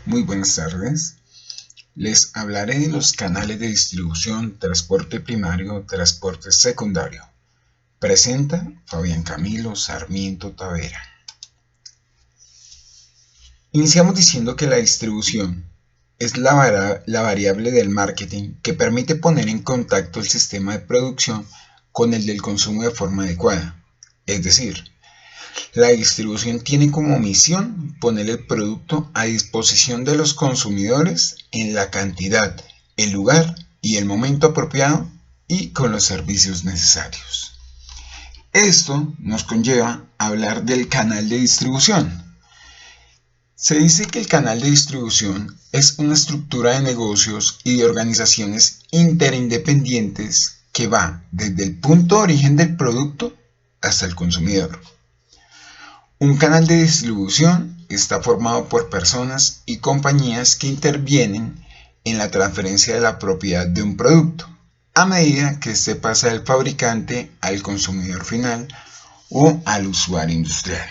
Muy buenas tardes. Les hablaré de los canales de distribución, transporte primario, transporte secundario. Presenta Fabián Camilo Sarmiento Tavera. Iniciamos diciendo que la distribución es la variable del marketing que permite poner en contacto el sistema de producción con el del consumo de forma adecuada. Es decir, la distribución tiene como misión poner el producto a disposición de los consumidores en la cantidad, el lugar y el momento apropiado y con los servicios necesarios. Esto nos conlleva a hablar del canal de distribución. Se dice que el canal de distribución es una estructura de negocios y de organizaciones interindependientes que va desde el punto de origen del producto hasta el consumidor. Un canal de distribución está formado por personas y compañías que intervienen en la transferencia de la propiedad de un producto, a medida que éste pasa del fabricante al consumidor final o al usuario industrial.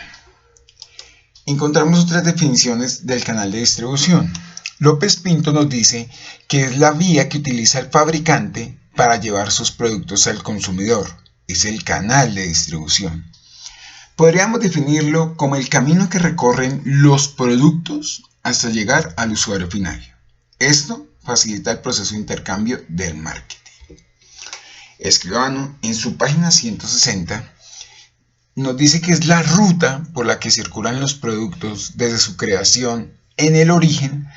Encontramos otras definiciones del canal de distribución. López Pinto nos dice que es la vía que utiliza el fabricante para llevar sus productos al consumidor. Es el canal de distribución. Podríamos definirlo como el camino que recorren los productos hasta llegar al usuario final. Esto facilita el proceso de intercambio del marketing. Escribano, en su página 160, nos dice que es la ruta por la que circulan los productos desde su creación en el origen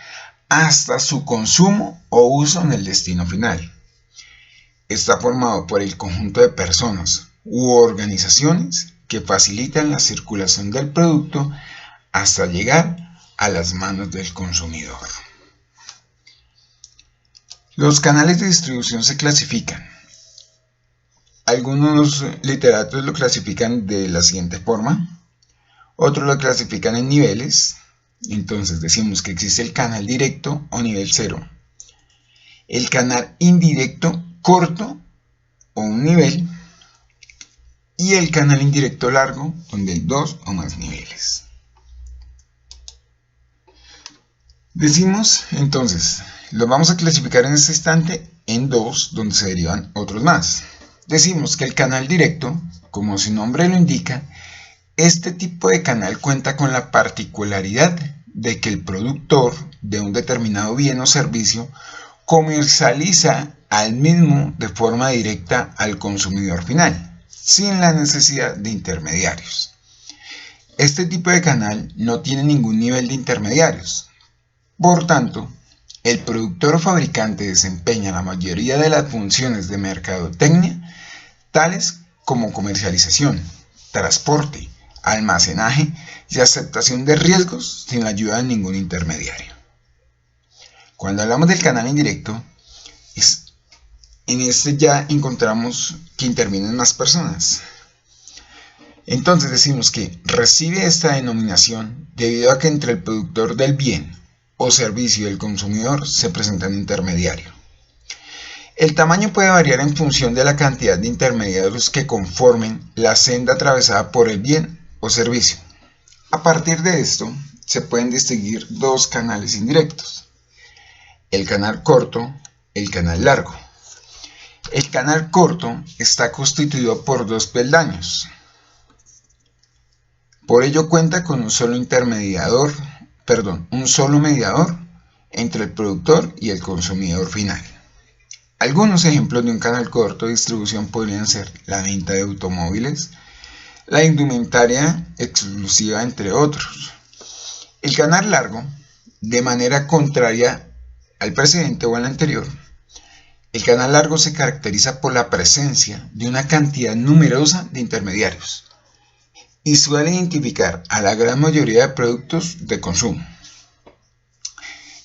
hasta su consumo o uso en el destino final. Está formado por el conjunto de personas u organizaciones que facilitan la circulación del producto hasta llegar a las manos del consumidor. Los canales de distribución se clasifican. Algunos literatos lo clasifican de la siguiente forma, otros lo clasifican en niveles. Entonces decimos que existe el canal directo o nivel 0, el canal indirecto corto o un nivel, y el canal indirecto largo, donde hay 2 o más niveles. Decimos entonces, los vamos a clasificar en este instante en 2, donde se derivan otros más. Decimos que el canal directo, como su nombre lo indica, este tipo de canal cuenta con la particularidad de que el productor de un determinado bien o servicio comercializa al mismo de forma directa al consumidor final, sin la necesidad de intermediarios. Este tipo de canal no tiene ningún nivel de intermediarios. Por tanto, el productor o fabricante desempeña la mayoría de las funciones de mercadotecnia, tales como comercialización, transporte, almacenaje y aceptación de riesgos sin la ayuda de ningún intermediario. Cuando hablamos del canal indirecto, en este ya encontramos que intervienen más personas. Entonces decimos que recibe esta denominación debido a que entre el productor del bien o servicio y el consumidor se presenta un intermediario. El tamaño puede variar en función de la cantidad de intermediarios que conformen la senda atravesada por el bien o servicio. A partir de esto, se pueden distinguir dos canales indirectos: el canal corto, el canal largo. El canal corto está constituido por dos peldaños. Por ello cuenta con un solo mediador entre el productor y el consumidor final. Algunos ejemplos de un canal corto de distribución podrían ser la venta de automóviles, la indumentaria exclusiva, entre otros. El canal largo, de manera contraria al precedente o al anterior, el canal largo se caracteriza por la presencia de una cantidad numerosa de intermediarios y suele identificar a la gran mayoría de productos de consumo.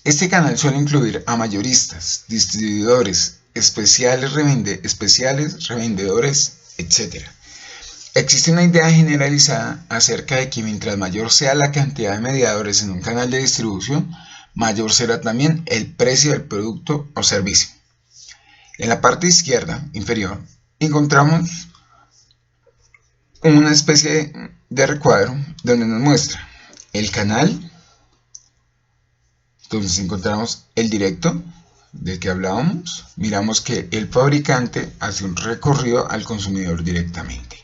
Este canal suele incluir a mayoristas, distribuidores, especiales, revendedores, etc. Existe una idea generalizada acerca de que mientras mayor sea la cantidad de mediadores en un canal de distribución, mayor será también el precio del producto o servicio. En la parte izquierda inferior encontramos una especie de recuadro donde nos muestra el canal Entonces encontramos el directo del que hablábamos, miramos que el fabricante hace un recorrido al consumidor directamente.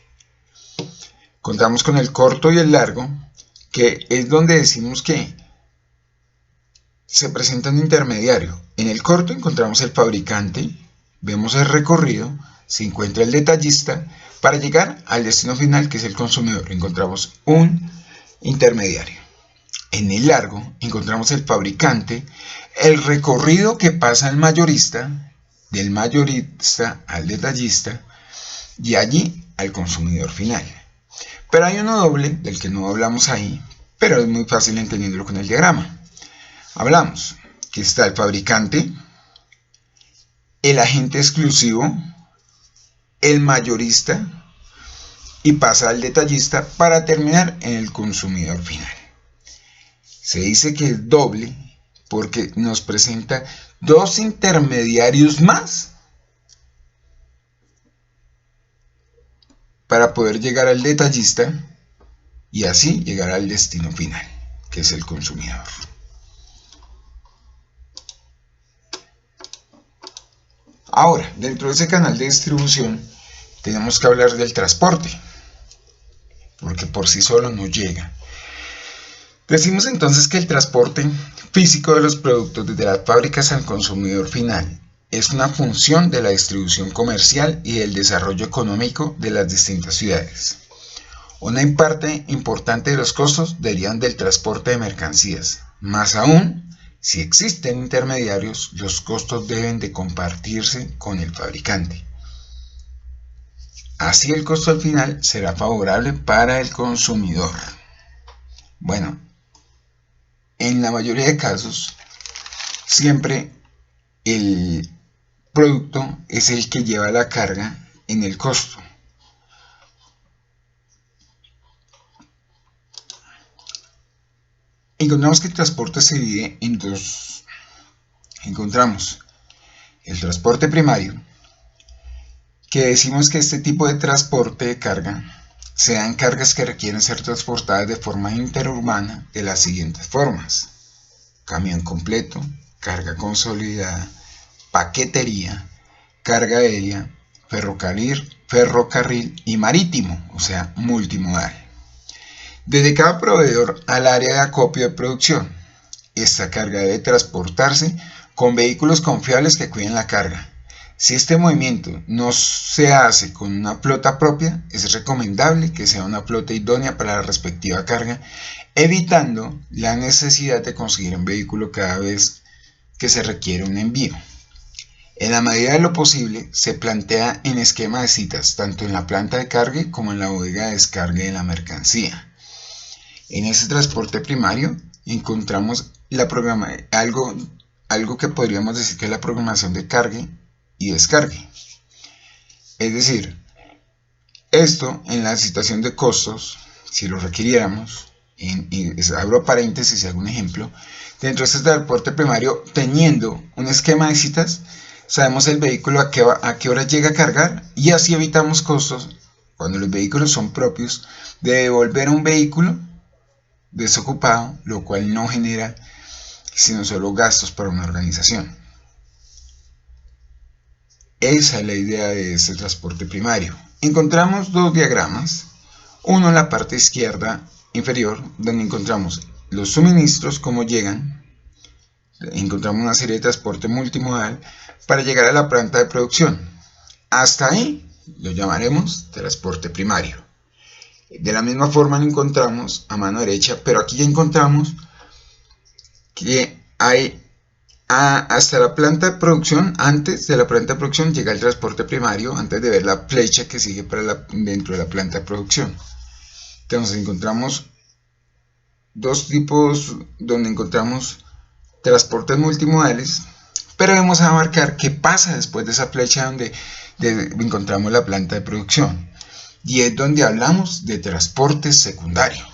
Contamos con el corto y el largo, que es donde decimos que se presenta un intermediario. En el corto encontramos el fabricante, vemos el recorrido, se encuentra el detallista, para llegar al destino final, que es el consumidor, encontramos un intermediario. En el largo encontramos el fabricante, el recorrido que pasa al mayorista, del mayorista al detallista y allí al consumidor final. Pero hay uno doble del que no hablamos ahí, pero es muy fácil entendiéndolo con el diagrama. Hablamos que está el fabricante, el agente exclusivo, el mayorista y pasa al detallista para terminar en el consumidor final. Se dice que es doble porque nos presenta dos intermediarios más para poder llegar al detallista y así llegar al destino final, que es el consumidor. Ahora, dentro de ese canal de distribución tenemos que hablar del transporte, porque por sí solo no llega. Decimos entonces que el transporte físico de los productos desde las fábricas al consumidor final es una función de la distribución comercial y del desarrollo económico de las distintas ciudades. Una parte importante de los costos derivan del transporte de mercancías. Más aún, si existen intermediarios, los costos deben de compartirse con el fabricante. Así el costo al final será favorable para el consumidor. Bueno, en la mayoría de casos, siempre el producto es el que lleva la carga en el costo. Encontramos que el transporte se divide en dos. Encontramos el transporte primario, que decimos que este tipo de transporte de carga se dan cargas que requieren ser transportadas de forma interurbana de las siguientes formas: camión completo, carga consolidada, paquetería, carga aérea, ferrocarril y marítimo, o sea, multimodal. Desde cada proveedor al área de acopio de producción, esta carga debe transportarse con vehículos confiables que cuiden la carga. Si este movimiento no se hace con una flota propia, es recomendable que sea una flota idónea para la respectiva carga, evitando la necesidad de conseguir un vehículo cada vez que se requiere un envío. En la medida de lo posible, se plantea en esquema de citas, tanto en la planta de carga como en la bodega de descarga de la mercancía. En ese transporte primario encontramos algo que podríamos decir que es la programación de carga y descargue. Es decir, esto en la situación de costos, si lo requiriéramos, abro paréntesis y hago un ejemplo, dentro de este transporte primario, teniendo un esquema de citas, sabemos el vehículo a qué hora llega a cargar y así evitamos costos, cuando los vehículos son propios, de devolver un vehículo desocupado, lo cual no genera sino solo gastos para una organización. Esa es la idea de este transporte primario. Encontramos dos diagramas, uno en la parte izquierda inferior, donde encontramos los suministros, cómo llegan. Encontramos una serie de transporte multimodal para llegar a la planta de producción. Hasta ahí lo llamaremos transporte primario. De la misma forma lo encontramos a mano derecha, pero aquí ya encontramos que hay hasta la planta de producción. Antes de la planta de producción llega el transporte primario, antes de ver la flecha que sigue dentro de la planta de producción. Entonces encontramos dos tipos donde encontramos transportes multimodales, pero debemos abarcar qué pasa después de esa flecha donde encontramos la planta de producción. Y es donde hablamos de transporte secundario.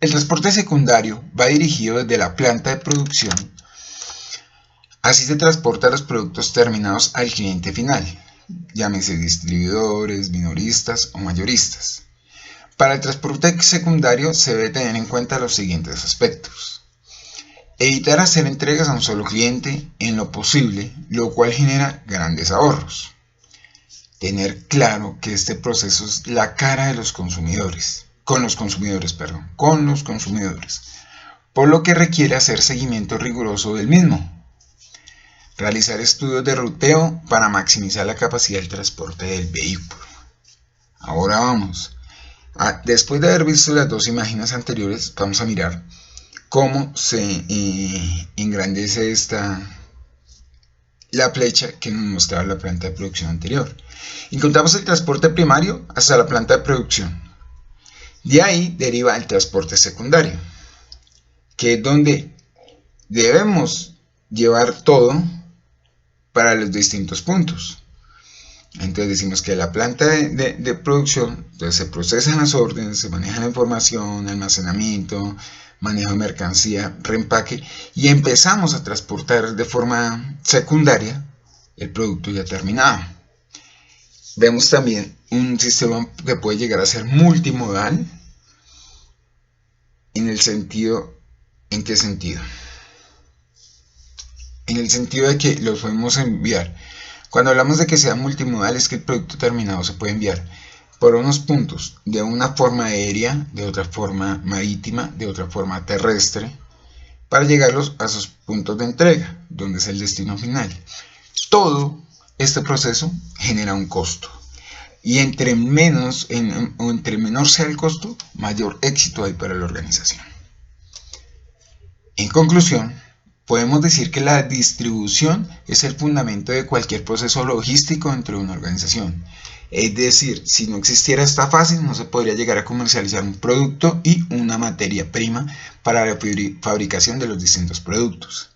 El transporte secundario va dirigido desde la planta de producción. Así se transporta los productos terminados al cliente final, llámese distribuidores, minoristas o mayoristas. Para el transporte secundario se debe tener en cuenta los siguientes aspectos. Evitar hacer entregas a un solo cliente en lo posible, lo cual genera grandes ahorros. Tener claro que este proceso es la cara de los consumidores, con los consumidores, por lo que requiere hacer seguimiento riguroso del mismo. Realizar estudios de ruteo para maximizar la capacidad del transporte del vehículo. Ahora vamos. Después de haber visto las dos imágenes anteriores, vamos a mirar cómo se engrandece la flecha que nos mostraba la planta de producción anterior. Encontramos el transporte primario hasta la planta de producción. De ahí deriva el transporte secundario, que es donde debemos llevar todo para los distintos puntos. Entonces decimos que la planta de producción, entonces se procesan las órdenes, se maneja la información, almacenamiento, manejo de mercancía, reempaque, y empezamos a transportar de forma secundaria el producto ya terminado. Vemos también un sistema que puede llegar a ser multimodal. ¿En qué sentido? En el sentido de que los podemos enviar. Cuando hablamos de que sea multimodal, es que el producto terminado se puede enviar por unos puntos de una forma aérea, de otra forma marítima, de otra forma terrestre, para llegarlos a sus puntos de entrega, donde es el destino final. Todo este proceso genera un costo. Y entre menor sea el costo, mayor éxito hay para la organización. En conclusión, podemos decir que la distribución es el fundamento de cualquier proceso logístico dentro de una organización. Es decir, si no existiera esta fase, no se podría llegar a comercializar un producto y una materia prima para la fabricación de los distintos productos.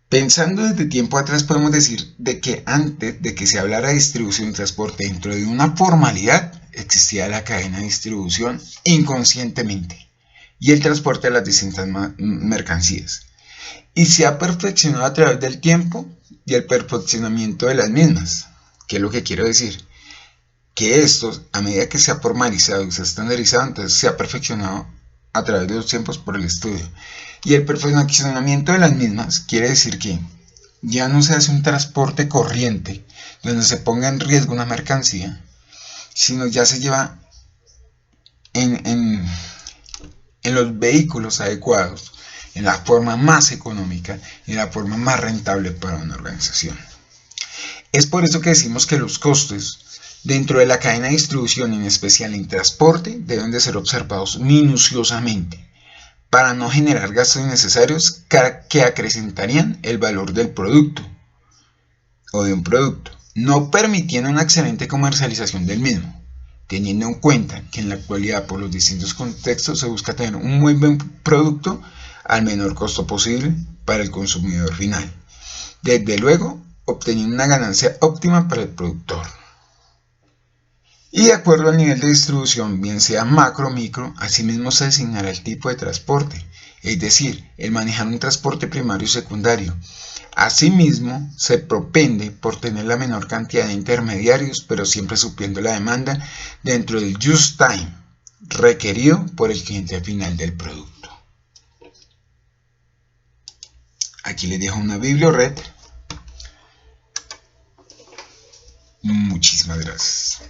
Pensando desde tiempo atrás, podemos decir de que antes de que se hablara de distribución y transporte dentro de una formalidad, existía la cadena de distribución inconscientemente y el transporte de las distintas mercancías. Y se ha perfeccionado a través del tiempo y el perfeccionamiento de las mismas. ¿Qué es lo que quiero decir? Que esto, a medida que se ha formalizado y se ha estandarizado, entonces se ha perfeccionado a través de los tiempos por el estudio. Y el perfeccionamiento de las mismas quiere decir que ya no se hace un transporte corriente donde se ponga en riesgo una mercancía, sino ya se lleva en los vehículos adecuados, en la forma más económica y en la forma más rentable para una organización. Es por eso que decimos que los costes dentro de la cadena de distribución, en especial en transporte, deben de ser observados minuciosamente para no generar gastos innecesarios que acrecentarían el valor del producto o de un producto, no permitiendo una excelente comercialización del mismo, teniendo en cuenta que en la actualidad por los distintos contextos se busca tener un muy buen producto al menor costo posible para el consumidor final, desde luego obteniendo una ganancia óptima para el productor. Y de acuerdo al nivel de distribución, bien sea macro o micro, asimismo se designará el tipo de transporte, es decir, el manejar un transporte primario y secundario. Asimismo, se propende por tener la menor cantidad de intermediarios, pero siempre supliendo la demanda dentro del just time requerido por el cliente final del producto. Aquí les dejo una bibliored. Muchísimas gracias.